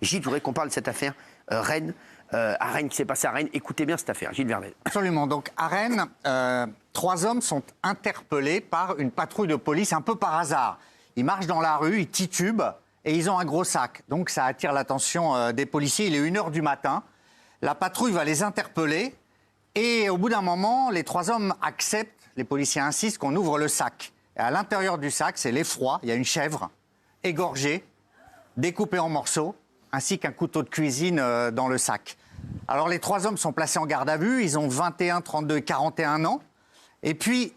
Gilles, je voudrais qu'on parle de cette affaire Rennes. À Rennes, qui s'est passé à Rennes. Écoutez bien cette affaire, Gilles Vernet. Absolument. Donc à Rennes, 3 hommes sont interpellés par une patrouille de police un peu par hasard. Ils marchent dans la rue, ils titubent et ils ont un gros sac. Donc ça attire l'attention des policiers. Il est 1h du matin. La patrouille va les interpeller et au bout d'un moment, les 3 hommes acceptent, les policiers insistent qu'on ouvre le sac. Et à l'intérieur du sac, c'est l'effroi. Il y a une chèvre égorgée, découpée en morceaux, ainsi qu'un couteau de cuisine dans le sac. Alors les 3 hommes sont placés en garde à vue, ils ont 21, 32 et 41 ans. Et puis,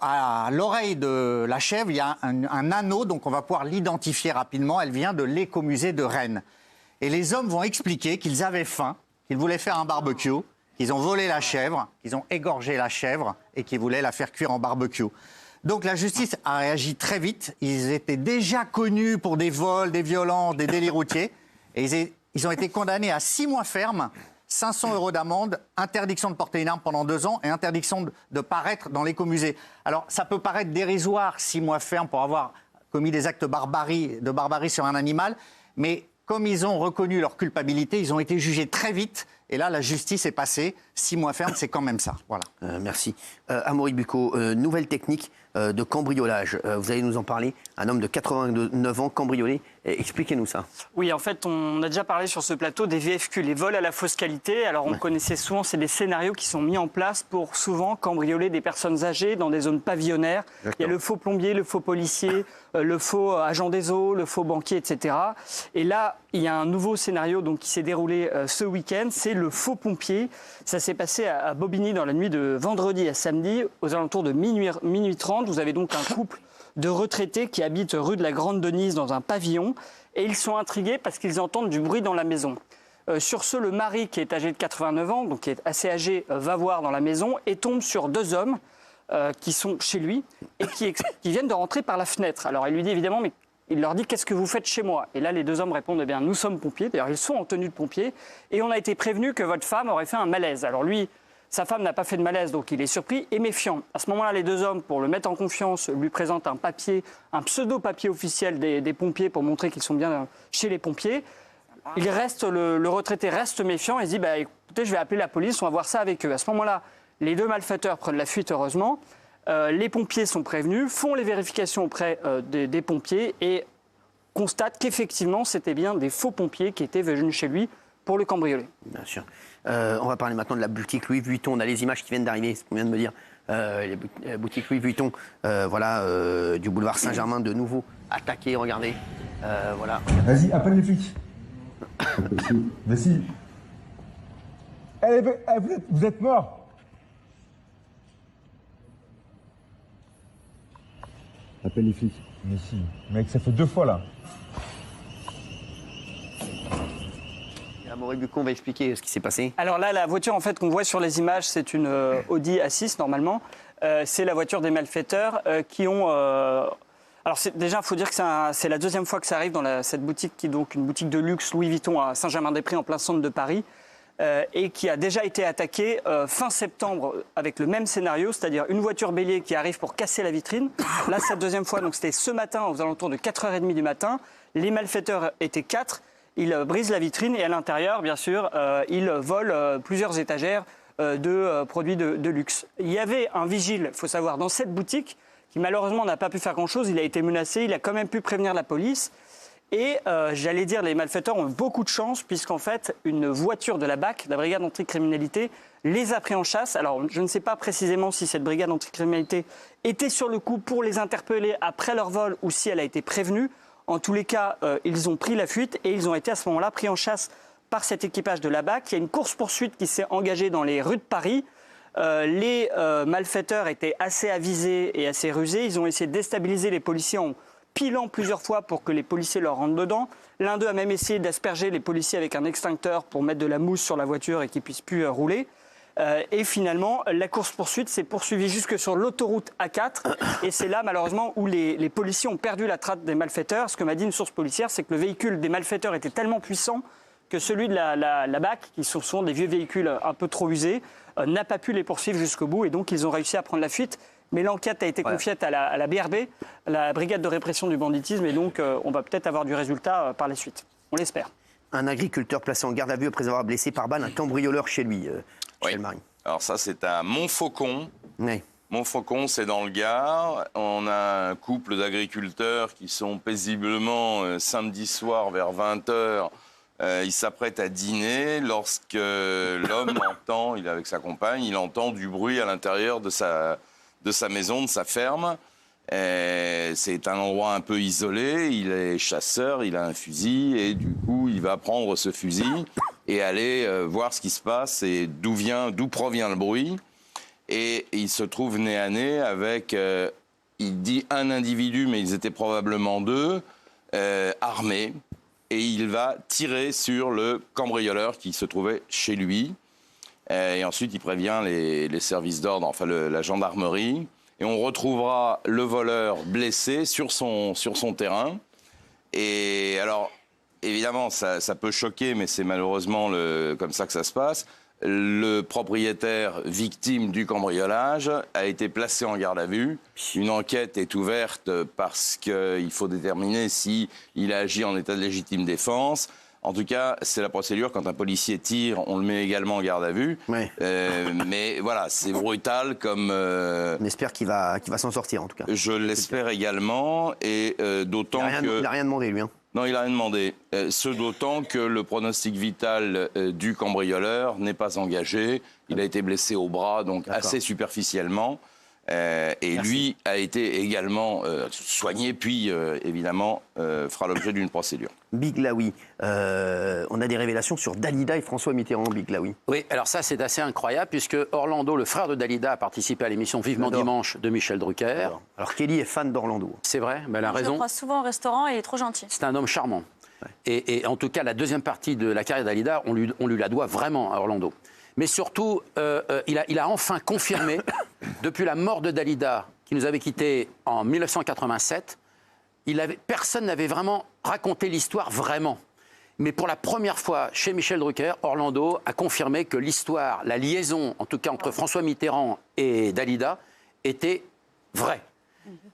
à l'oreille de la chèvre, il y a un anneau, donc on va pouvoir l'identifier rapidement. Elle vient de l'écomusée de Rennes. Et les hommes vont expliquer qu'ils avaient faim, qu'ils voulaient faire un barbecue, qu'ils ont volé la chèvre, qu'ils ont égorgé la chèvre et qu'ils voulaient la faire cuire en barbecue. Donc la justice a réagi très vite. Ils étaient déjà connus pour des vols, des violences, des délits routiers. Et ils ont été condamnés à 6 mois ferme, 500 € d'amende, interdiction de porter une arme pendant 2 ans et interdiction de paraître dans l'écomusée. Alors, ça peut paraître dérisoire, 6 mois ferme pour avoir commis des actes de barbarie sur un animal, mais comme ils ont reconnu leur culpabilité, ils ont été jugés très vite. Et là, la justice est passée. 6 mois ferme, c'est quand même ça. Voilà. Merci. Amaury Bucco, nouvelle technique de cambriolage. Vous allez nous en parler. Un homme de 89 ans cambriolé. Expliquez-nous ça. Oui, en fait, on a déjà parlé sur ce plateau des VFQ, les vols à la fausse qualité. Alors, on connaissait souvent, c'est des scénarios qui sont mis en place pour souvent cambrioler des personnes âgées dans des zones pavillonnaires. Il y a le faux plombier, le faux policier, le faux agent des eaux, le faux banquier, etc. Et là, il y a un nouveau scénario donc, qui s'est déroulé ce week-end. C'est le faux pompier. Ça s'est passé à Bobigny dans la nuit de vendredi à samedi, aux alentours de minuit 30. Vous avez donc un couple de retraités qui habitent rue de la Grande Denise dans un pavillon. Et ils sont intrigués parce qu'ils entendent du bruit dans la maison. Sur ce, le mari, qui est âgé de 89 ans, donc qui est assez âgé, va voir dans la maison et tombe sur 2 hommes qui sont chez lui et qui viennent de rentrer par la fenêtre. Alors il lui dit évidemment, mais il leur dit « Qu'est-ce que vous faites chez moi ?» Et là, les 2 hommes répondent « Eh bien, nous sommes pompiers. » D'ailleurs, ils sont en tenue de pompier. Et on a été prévenu que votre femme aurait fait un malaise. Alors lui, sa femme n'a pas fait de malaise, donc il est surpris et méfiant. À ce moment-là, les 2 hommes, pour le mettre en confiance, lui présentent un papier, un pseudo-papier officiel des pompiers pour montrer qu'ils sont bien chez les pompiers. Le retraité reste méfiant et se dit « Écoutez, je vais appeler la police, on va voir ça avec eux. » À ce moment-là, les 2 malfaiteurs prennent la fuite, heureusement. Les pompiers sont prévenus, font les vérifications auprès des pompiers et constatent qu'effectivement, c'était bien des faux pompiers qui étaient venus chez lui pour le cambrioler. Bien sûr. On va parler maintenant de la boutique Louis Vuitton. On a les images qui viennent d'arriver, c'est ce qu'on vient de me dire. La boutique Louis Vuitton, du boulevard Saint-Germain, de nouveau attaquée. Regardez. Voilà. Vas-y, appelle les flics. Mais si. Vous êtes mort. Appelle les flics. Mais si. Mec, ça fait 2 fois là. Amaury Bucco, on va expliquer ce qui s'est passé. Alors là, la voiture en fait qu'on voit sur les images, c'est une Audi A6 normalement. C'est la voiture des malfaiteurs qui ont... Alors déjà, il faut dire que c'est la 2e fois que ça arrive dans cette boutique qui est donc une boutique de luxe Louis Vuitton à Saint-Germain-des-Prés en plein centre de Paris. Et qui a déjà été attaquée fin septembre avec le même scénario, c'est-à-dire une voiture bélier qui arrive pour casser la vitrine. Là, c'est la 2e fois, donc c'était ce matin aux alentours de 4h30 du matin. Les malfaiteurs étaient 4, ils brisent la vitrine et à l'intérieur, bien sûr, ils volent plusieurs étagères de produits de luxe. Il y avait un vigile, il faut savoir, dans cette boutique qui malheureusement n'a pas pu faire grand-chose, il a été menacé, il a quand même pu prévenir la police. Et j'allais dire, les malfaiteurs ont eu beaucoup de chance puisqu'en fait, une voiture de la BAC, la brigade anticriminalité, les a pris en chasse. Alors, je ne sais pas précisément si cette brigade anticriminalité était sur le coup pour les interpeller après leur vol ou si elle a été prévenue. En tous les cas, ils ont pris la fuite et ils ont été à ce moment-là pris en chasse par cet équipage de la BAC. Il y a une course-poursuite qui s'est engagée dans les rues de Paris. Les malfaiteurs étaient assez avisés et assez rusés. Ils ont essayé de déstabiliser les policiers en pilant plusieurs fois pour que les policiers leur rentrent dedans. L'un d'eux a même essayé d'asperger les policiers avec un extincteur pour mettre de la mousse sur la voiture et qu'ils ne puissent plus rouler. Et finalement, la course-poursuite s'est poursuivie jusque sur l'autoroute A4. Et c'est là, malheureusement, où les policiers ont perdu la trace des malfaiteurs. Ce que m'a dit une source policière, c'est que le véhicule des malfaiteurs était tellement puissant que celui de la BAC, qui sont souvent des vieux véhicules un peu trop usés, n'a pas pu les poursuivre jusqu'au bout. Et donc, ils ont réussi à prendre la fuite. Mais l'enquête a été confiée à la BRB, la Brigade de répression du banditisme, et donc on va peut-être avoir du résultat par la suite. On l'espère. Un agriculteur placé en garde à vue après avoir blessé par balle un cambrioleur chez lui, Michel Marie. Alors ça, c'est à Montfaucon. Oui. Montfaucon, c'est dans le Gard. On a un couple d'agriculteurs qui sont paisiblement samedi soir vers 20h. Ils s'apprêtent à dîner lorsque l'homme entend, il est avec sa compagne, il entend du bruit à l'intérieur de sa maison, de sa ferme. C'est un endroit un peu isolé, il est chasseur, il a un fusil et du coup il va prendre ce fusil et aller voir ce qui se passe et d'où provient le bruit. Et il se trouve nez à nez avec, il dit un individu, mais ils étaient probablement deux, armés. Et il va tirer sur le cambrioleur qui se trouvait chez lui. Et ensuite, il prévient les services d'ordre, enfin la gendarmerie. Et on retrouvera le voleur blessé sur son terrain. Et alors, évidemment, ça peut choquer, mais c'est malheureusement comme ça que ça se passe. Le propriétaire victime du cambriolage a été placé en garde à vue. Une enquête est ouverte parce qu'il faut déterminer s'il a agi en état de légitime défense. En tout cas, c'est la procédure. Quand un policier tire, on le met également en garde à vue. Ouais. Mais voilà, c'est brutal comme... On espère qu'il va s'en sortir, en tout cas. Je l'espère également, et d'autant que... Il n'a rien demandé, lui. Hein. Non, il n'a rien demandé. Ce d'autant que le pronostic vital du cambrioleur n'est pas engagé. Il a été blessé au bras, donc assez superficiellement. Et lui a été également soigné, puis évidemment fera l'objet d'une procédure. Biglaoui, on a des révélations sur Dalida et François Mitterrand, Biglaoui. Oui, alors ça c'est assez incroyable puisque Orlando, le frère de Dalida, a participé à l'émission Vivement Dimanche de Michel Drucker. Alors Kelly est fan d'Orlando. C'est vrai, mais elle a Je le raison. croise souvent au restaurant et il est trop gentil. C'est un homme charmant. Ouais. Et en tout cas, la deuxième partie de la carrière de Dalida, on lui la doit vraiment à Orlando. Mais surtout, il a enfin confirmé, depuis la mort de Dalida, qui nous avait quittés en 1987, personne n'avait vraiment raconté l'histoire vraiment. Mais pour la première fois, chez Michel Drucker, Orlando a confirmé que l'histoire, la liaison, en tout cas entre François Mitterrand et Dalida, était vraie.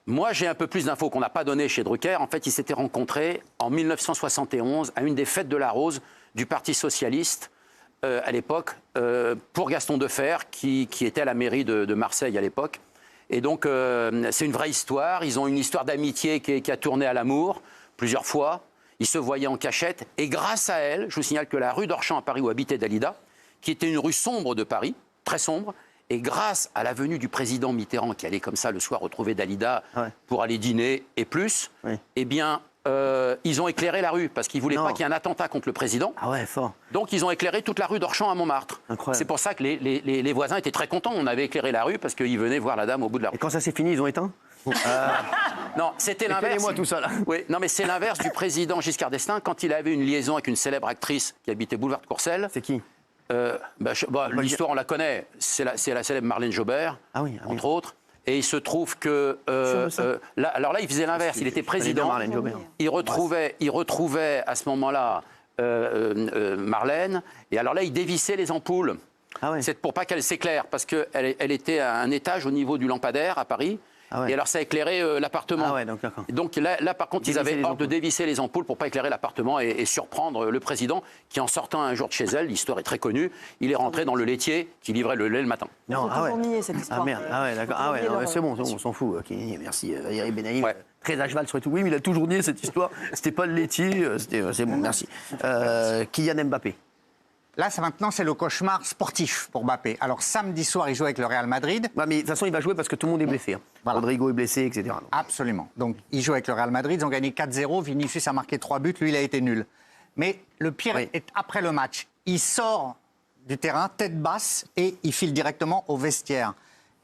Moi, j'ai un peu plus d'infos qu'on n'a pas données chez Drucker. En fait, ils s'étaient rencontrés en 1971 à une des fêtes de la Rose du Parti socialiste, à l'époque, pour Gaston Defferre, qui était à la mairie de Marseille à l'époque. Et donc, c'est une vraie histoire. Ils ont une histoire d'amitié qui a tourné à l'amour plusieurs fois. Ils se voyaient en cachette. Et grâce à elle, je vous signale que la rue d'Orchamps à Paris où habitait Dalida, qui était une rue sombre de Paris, très sombre, et grâce à la venue du président Mitterrand, qui allait comme ça le soir retrouver Dalida pour aller dîner et plus, eh bien, ils ont éclairé la rue, parce qu'ils ne voulaient pas qu'il y ait un attentat contre le président. Ah ouais, fort. Donc, ils ont éclairé toute la rue d'Orchamps à Montmartre. Incroyable. C'est pour ça que les voisins étaient très contents. On avait éclairé la rue, parce qu'ils venaient voir la dame au bout de la rue. Et quand ça s'est fini, ils ont éteint Non, c'était l'inverse. Expliquez-moi tout ça, là. Oui, non, mais c'est l'inverse du président Giscard d'Estaing quand il avait une liaison avec une célèbre actrice qui habitait boulevard de Courcelles. C'est qui L'histoire, on la connaît. C'est la célèbre Marlène Jobert, entre autres. Et il se trouve que... alors là, il faisait l'inverse. Il était président. Il retrouvait à ce moment-là Marlène. Et alors là, il dévissait les ampoules. C'est pour pas qu'elle s'éclaire, parce qu'elle était à un étage au niveau du lampadaire à Paris. Et alors ça éclairait l'appartement. Donc là, par contre, ils avaient ordre de dévisser les ampoules pour pas éclairer l'appartement et surprendre le président qui, en sortant un jour de chez elle, l'histoire est très connue, il est rentré dans le laitier qui livrait le lait le matin. Non, cette histoire. Ah merde, d'accord. C'est bon, on s'en fout. Ok, merci Valérie Benaïm. Très à cheval sur tout. Oui, mais il a toujours nié cette histoire. C'était pas le laitier, c'est bon, merci. Kylian Mbappé. Là, maintenant, c'est le cauchemar sportif pour Mbappé. Alors, samedi soir, il joue avec le Real Madrid. Mais de toute façon, il va jouer parce que tout le monde est blessé. Hein. Voilà. Rodrigo est blessé, etc. Donc. Absolument. Donc, il joue avec le Real Madrid. Ils ont gagné 4-0. Vinicius a marqué 3 buts. Lui, il a été nul. Mais le pire est après le match. Il sort du terrain, tête basse, et il file directement au vestiaire.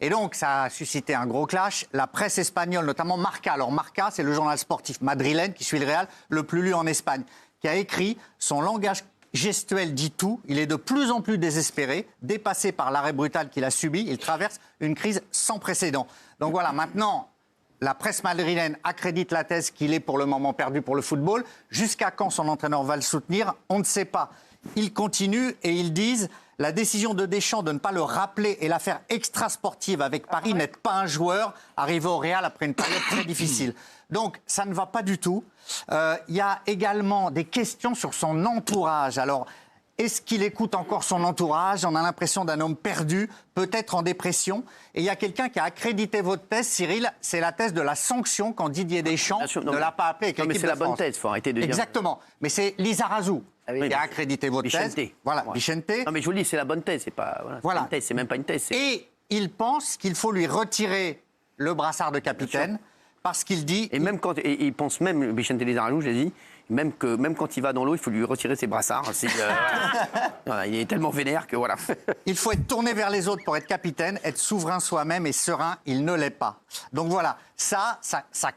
Et donc, ça a suscité un gros clash. La presse espagnole, notamment Marca. Alors, Marca, c'est le journal sportif madrilène qui suit le Real, le plus lu en Espagne, qui a écrit « Son langage gestuel dit tout, il est de plus en plus désespéré, dépassé par l'arrêt brutal qu'il a subi, il traverse une crise sans précédent. » Donc voilà, maintenant, la presse madrilène accrédite la thèse qu'il est pour le moment perdu pour le football. Jusqu'à quand son entraîneur va le soutenir, on ne sait pas. Ils continuent et ils disent « La décision de Deschamps de ne pas le rappeler et l'affaire extrasportive avec Paris n'aide pas un joueur arrivé au Real après une période très difficile. » Donc, ça ne va pas du tout. Il y a également des questions sur son entourage. Alors, est-ce qu'il écoute encore son entourage? On a l'impression d'un homme perdu, peut-être en dépression. Et il y a quelqu'un qui a accrédité votre thèse, Cyril, c'est la thèse de la sanction quand Didier Deschamps Bien sûr, non, ne l'a pas appelé avec Non, mais l'équipe c'est de la bonne France. thèse, il faut arrêter de dire. Exactement. Mais c'est Lizarazu oui, qui a accrédité votre Vicente. thèse. Voilà, Ouais. Vicente. Non, mais je vous le dis, c'est la bonne thèse, c'est pas. Voilà. C'est même pas une thèse. Et il pense qu'il faut lui retirer le brassard de capitaine parce qu'il dit... Et même quand il pense même Vicente Lizarazu, je l'ai dit, même quand il va dans l'eau, il faut lui retirer ses brassards. Voilà, il est tellement vénère que voilà. Il faut être tourné vers les autres pour être capitaine, être souverain soi-même et serein, il ne l'est pas. Donc voilà, ça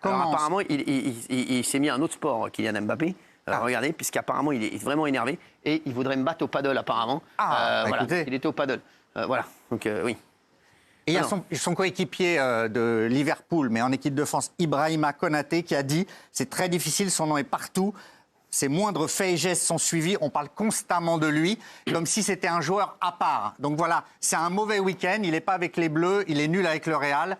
commence. Alors, apparemment, il s'est mis à un autre sport, Kylian Mbappé. Regardez, puisqu'apparemment, il est vraiment énervé et il voudrait me battre au paddle, apparemment. Voilà, écoutez. il était au paddle. Voilà, donc oui. Et il y a son coéquipier de Liverpool, mais en équipe de France, Ibrahima Konaté, qui a dit « C'est très difficile, son nom est partout. Ses moindres faits et gestes sont suivis. On parle constamment de lui, comme si c'était un joueur à part. » Donc voilà, c'est un mauvais week-end. Il n'est pas avec les Bleus, il est nul avec le Real.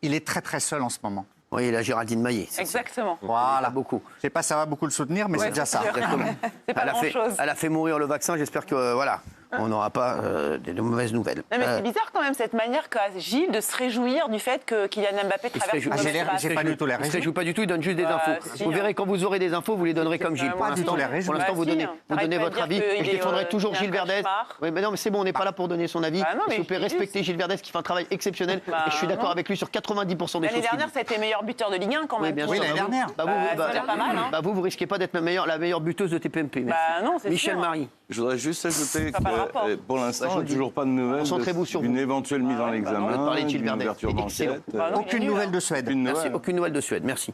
Il est très très seul en ce moment. Oui, la Géraldine Maillet. Exactement. Voilà. Beaucoup. Je ne sais pas si ça va beaucoup le soutenir, mais c'est déjà ça. Exactement. C'est pas grand-chose. Elle a fait mourir le vaccin. J'espère que voilà, on n'aura pas de mauvaises nouvelles. Non, mais c'est bizarre quand même cette manière qu'a Gilles de se réjouir du fait que Kylian Mbappé Il se traverse réjouit- une j'ai mauvaise l'air- passe. j'ai pas du tout les Il se raisons. réjouit pas du tout, il donne juste des infos. si, Vous verrez hein. quand vous aurez des infos, vous les donnerez comme Gilles. Pour Pas du l'instant, tout les raisons. pour l'instant, Bah, vous si, donnez, hein. vous donnez T'arrêtes votre pas de avis. dire Et qu'il je défendrai est, toujours il y a Gilles un Verdez. cauchemar. Oui, mais non, mais c'est bon, on n'est pas là pour donner son avis. Bah non, mais S'il vous plaît, je dis respectez Gilles Verdez qui fait un travail exceptionnel. Bah Et je suis d'accord non. avec lui sur 90% des L'année choses. qu'il dernière, dit. ça a été meilleur buteur de Ligue 1 quand Oui, même. bien Oui, sûr. l'année dernière. c'est déjà pas mal, hein. Vous risquez pas d'être la meilleure buteuse de TPMP. Merci. Bah non, c'est Michel sûr. Marie. Je voudrais juste ajouter Ça n'a pas de rapport. que pour l'instant, Bah, je on n'a toujours pas de nouvelles Concentrez-vous sur d'une vous. éventuelle mise en ouais, bah non, examen, on va parler de Gilles d'une Verdez. ouverture Excellent. d'enquête. Bah non, Aucune nouvelle de Suède. Aucune Merci. nouvelle. Aucune nouvelle de Suède. Merci.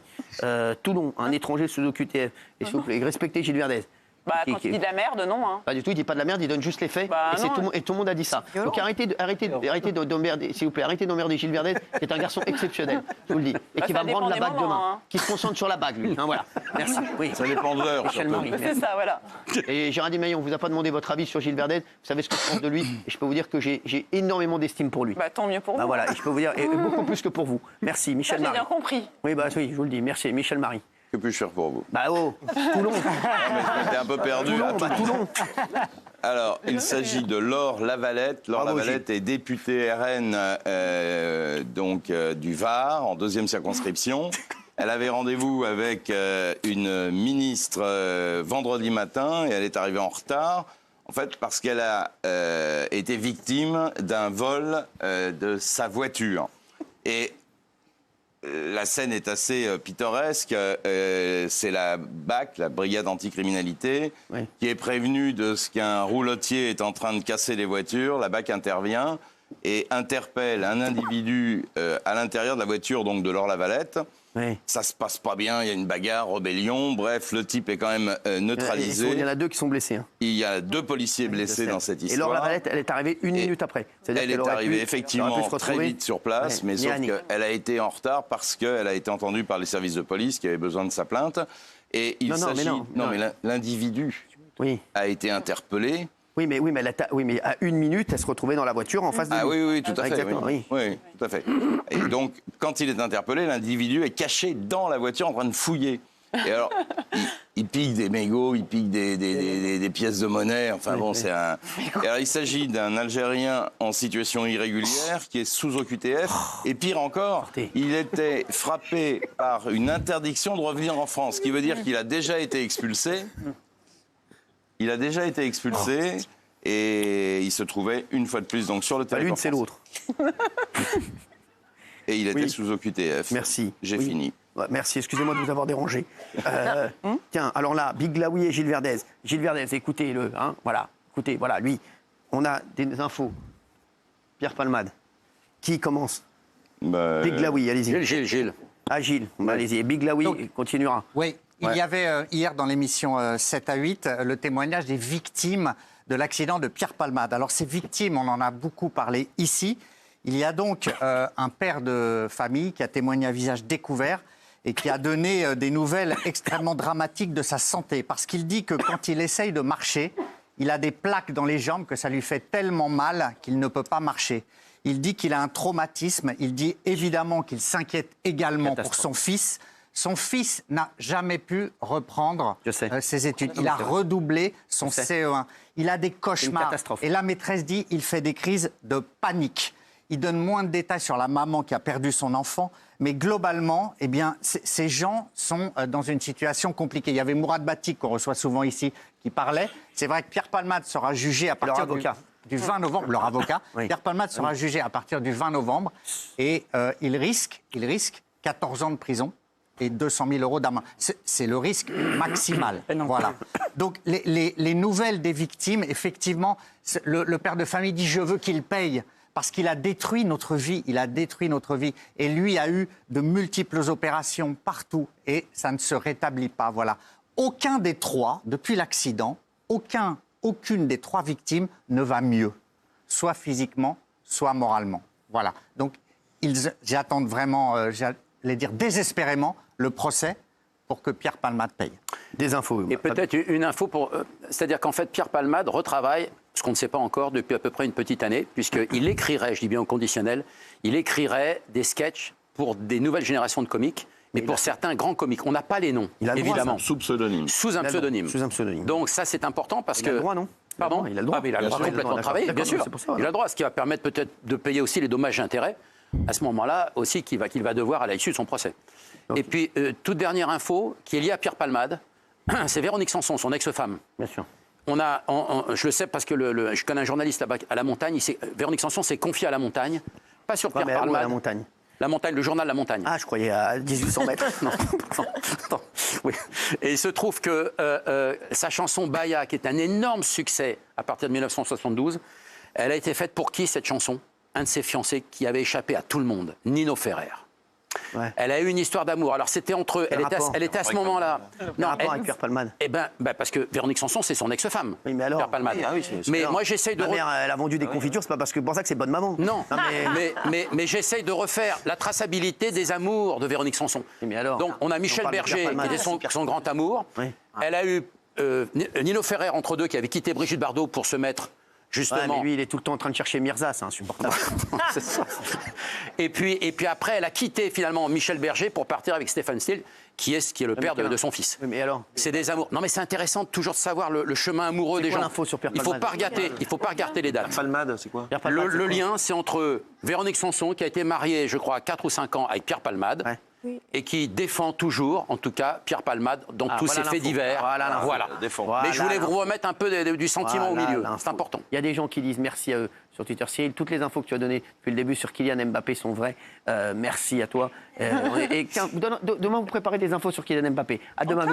Toulon, un étranger sous OQTF. Et s'il vous plaît, respectez Gilles Verdez. Bah, quand il dit de la merde, non. Hein. Pas du tout, il dit pas de la merde, il donne juste les faits. Bah et, non. tout le monde a dit ça. Donc arrêtez d'emmerder, s'il vous plaît, arrêtez d'emmerder Gilles Verdez, qui est un garçon exceptionnel, je vous le dis. Et qui ça va me rendre la dépend bague des moments, demain. hein. Qui se concentre sur la bague, lui. Hein, voilà. Merci. Oui. Ça dépend de l'heure, Michel surtout. Marie. C'est merci. ça, voilà. Et Géraldine Maillet, on vous a pas demandé votre avis sur Gilles Verdez. Vous savez ce que je pense de lui. Et je peux vous dire que j'ai énormément d'estime pour lui. Bah, tant mieux pour Bah vous. voilà, et je peux vous dire, et beaucoup plus que pour vous. Merci, Ça, Michel j'ai Marie. bien compris. Oui, bah oui, je vous le dis. Merci, Michel Marie. Que puis-je faire pour vous? Bah oh, Toulon. J'étais un peu perdu. Toulon, bah Toulon. Alors, il s'agit de Laure Lavalette. Laure Bravo, Lavalette est députée RN du Var, en 2e circonscription. Elle avait rendez-vous avec une ministre vendredi matin et elle est arrivée en retard. En fait, parce qu'elle a été victime d'un vol de sa voiture. Et la scène est assez pittoresque. C'est la BAC, la Brigade Anticriminalité, Oui. qui est prévenue de ce qu'un roulotier est en train de casser les voitures. La BAC intervient et interpelle un individu à l'intérieur de la voiture donc de Laure Lavalette. Oui. Ça se passe pas bien, il y a une bagarre, rébellion. Bref, le type est quand même neutralisé. Il y en a 2 qui sont blessés. Hein. Il y a 2 policiers blessés dans cette Et histoire. Laure Lavalette, elle est arrivée une minute après. C'est-à-dire Elle qu'elle est aurait arrivée pu- effectivement elle aurait pu se très retrouver. vite sur place, Ouais, mais sauf Niani. qu'elle a été en retard parce qu'elle a été entendue par les services de police qui avaient besoin de sa plainte. Et il Non, non, mais s'agit... non. mais l'individu Oui. a été interpellé. Oui, mais à une minute, elle se retrouvait dans la voiture en face de Ah lui. oui, tout à fait. Exactement, oui. Oui, tout à fait. Et donc, quand il est interpellé, l'individu est caché dans la voiture en train de fouiller. Et alors, il pique des mégots, il pique des pièces de monnaie. Enfin bon, c'est un. Et alors, il s'agit d'un Algérien en situation irrégulière qui est sous OQTF. Et pire encore, il était frappé par une interdiction de revenir en France, ce qui veut dire qu'il a déjà été expulsé. Il a déjà été expulsé. Et il se trouvait une fois de plus donc sur le Pas territoire l'une, c'est français. l'autre. Et il était Oui. sous OQTF. Merci. J'ai Oui. fini. Ouais, merci, excusez-moi de vous avoir dérangé. Tiens, alors là, Biglaoui et Gilles Verdez. Gilles Verdez, écoutez-le, hein, voilà. Écoutez, voilà, lui, on a des infos. Pierre Palmade. Qui commence Bah, Biglaoui, allez-y. Gilles. Ah, Gilles, allez-y. Et Biglaoui Donc- continuera. Oui, il y avait hier dans l'émission 7 à 8 le témoignage des victimes de l'accident de Pierre Palmade. Alors ces victimes, on en a beaucoup parlé ici. Il y a donc un père de famille qui a témoigné à visage découvert et qui a donné des nouvelles extrêmement dramatiques de sa santé. Parce qu'il dit que quand il essaye de marcher, il a des plaques dans les jambes que ça lui fait tellement mal qu'il ne peut pas marcher. Il dit qu'il a un traumatisme. Il dit évidemment qu'il s'inquiète également pour son fils. Son fils n'a jamais pu reprendre ses études. Il a redoublé son CE1. Il a des cauchemars. Et la maîtresse dit qu'il fait des crises de panique. Il donne moins de détails sur la maman qui a perdu son enfant. Mais globalement, eh bien, ces gens sont dans une situation compliquée. Il y avait Mourad Batik, qu'on reçoit souvent ici, qui parlait. C'est vrai que Pierre Palmade sera jugé à partir du 20 novembre. Leur avocat. Oui. Pierre Palmade sera jugé à partir du 20 novembre. Et il risque 14 ans de prison et 200 000 euros d'amende. C'est le risque maximal. Voilà. Donc, les nouvelles des victimes, effectivement, le père de famille dit « je veux qu'il paye ». Parce qu'il a détruit notre vie, Et lui a eu de multiples opérations partout et ça ne se rétablit pas. Voilà. Aucun des trois, depuis l'accident, aucune des trois victimes ne va mieux. Soit physiquement, soit moralement. Voilà. Donc, j'attends vraiment, j'allais dire désespérément, le procès pour que Pierre Palmade paye. Des infos. Et peut-être une info pour... c'est-à-dire qu'en fait, Pierre Palmade retravaille, ce qu'on ne sait pas encore, depuis à peu près une petite année, puisqu'il écrirait, je dis bien au conditionnel, il écrirait des sketchs pour des nouvelles générations de comiques, mais pour certains grands comiques. On n'a pas les noms, évidemment. Sous pseudonyme. Sous un pseudonyme. Sous un pseudonyme. Donc ça, c'est important parce que... Il a le droit, non? Pardon? Il a le droit. Il a le droit complètement de travailler, bien sûr. Il a le droit, ce qui va permettre peut-être de payer aussi les dommages et intérêts, à ce moment-là aussi, qu'il va devoir à l'issue de son procès. Okay. Et puis, toute dernière info qui est liée à Pierre Palmade, c'est Véronique Sanson, son ex-femme. Bien sûr. Je le sais parce que je connais un journaliste là-bas à La Montagne. Véronique Sanson s'est confiée à La Montagne, pas sur Pierre Palmade. La Montagne. La Montagne, le journal La Montagne. Ah, je croyais à 1800 mètres. non. Oui. Et il se trouve que sa chanson Baya, qui est un énorme succès à partir de 1972, elle a été faite pour qui cette chanson? Un de ses fiancés qui avait échappé à tout le monde, Nino Ferrer. Ouais. Elle a eu une histoire d'amour. Alors c'était entre eux. Elle était à ce moment-là. Non, avec Pierre Palmade. Eh ben, parce que Véronique Sanson, c'est son ex-femme. Oui, mais alors. Pierre Palmade. Mais moi, j'essaye de. Ma mère, elle a vendu des confitures. C'est pas parce que pour ça que c'est bonne maman. Non. Mais j'essaye de refaire la traçabilité des amours de Véronique Sanson. Oui, mais alors. Donc on a Michel Berger, qui était son grand amour. Oui. Elle a eu Nino Ferrer entre deux, qui avait quitté Brigitte Bardot pour se mettre. Justement. Ouais, mais lui, il est tout le temps en train de chercher Mirza, c'est insupportable. C'est ça. Et puis après, elle a quitté finalement Michel Berger pour partir avec Stéphane Steele, qui est le père de son fils. Mais alors c'est des amours. Non, mais c'est intéressant toujours de savoir le chemin amoureux des gens. L'info sur Pierre Palmade. Il faut pas regarder les dates. Pierre Palmade, c'est quoi? Le lien, c'est entre Véronique Sanson, qui a été mariée, je crois, 4 ou 5 ans avec Pierre Palmade. Ouais. Oui. Et qui défend toujours, en tout cas, Pierre Palmade dans tous ses faits divers. Voilà. Mais je voulais vous remettre un peu du sentiment au milieu. C'est important. Il y a des gens qui disent merci à eux sur Twitter. Cyril, toutes les infos que tu as données depuis le début sur Kylian Mbappé sont vraies. Merci à toi. Et demain, vous préparez des infos sur Kylian Mbappé. À demain, monsieur.